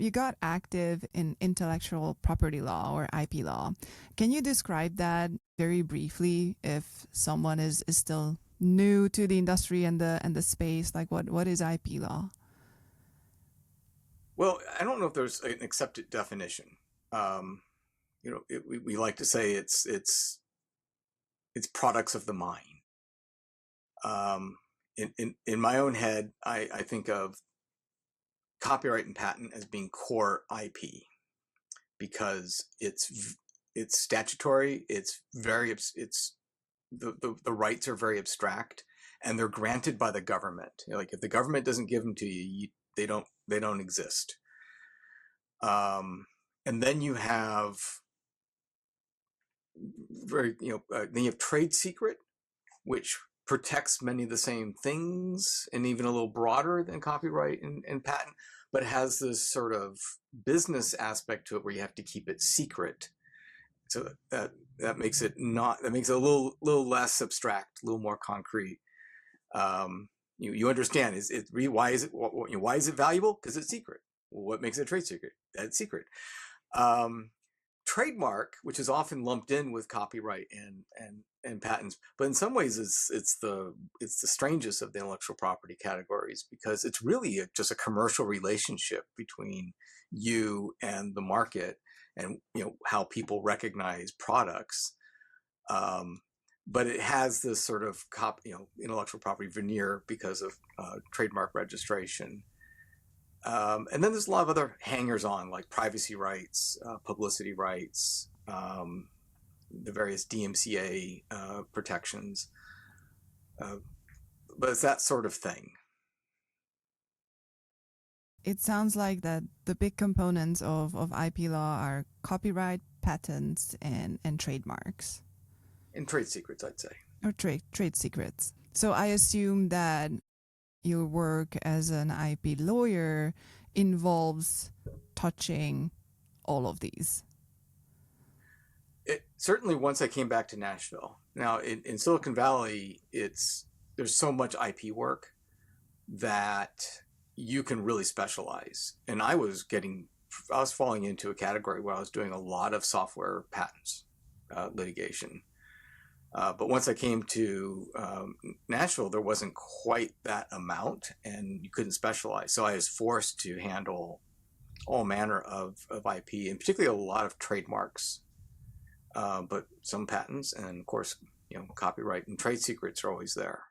you got active in intellectual property law or IP law. Can you describe that very briefly if someone is still new to the industry and the space? Like what is IP law? Well, I don't know if there's an accepted definition. We like to say it's products of the mind. In my own head, I think of copyright and patent as being core IP because it's statutory. It's the rights are very abstract and they're granted by the government. Like if the government doesn't give them to you, they don't exist. And then you have then you have trade secret, which protects many of the same things and even a little broader than copyright and patent, but has this sort of business aspect to it where you have to keep it secret. So that makes it a little less abstract, a little more concrete. You understand why is it valuable? Because it's secret. Well, what makes it a trade secret? That's secret. Trademark, which is often lumped in with copyright and patents, but in some ways it's the strangest of the intellectual property categories because it's really just a commercial relationship between you and the market and how people recognize products. But it has this sort of intellectual property veneer because of trademark registration. And then there's a lot of other hangers-on like privacy rights, publicity rights, the various DMCA protections. But it's that sort of thing. It sounds like that the big components of IP law are copyright, patents, and trademarks. And trade secrets, I'd say. Or trade secrets. So I assume that your work as an IP lawyer involves touching all of these. Certainly once I came back to Nashville. Now in Silicon Valley, there's so much IP work that you can really specialize. And I was falling into a category where I was doing a lot of software patents litigation. But once I came to Nashville, there wasn't quite that amount and you couldn't specialize. So I was forced to handle all manner of IP, and particularly a lot of trademarks, but some patents, and of course, copyright and trade secrets are always there.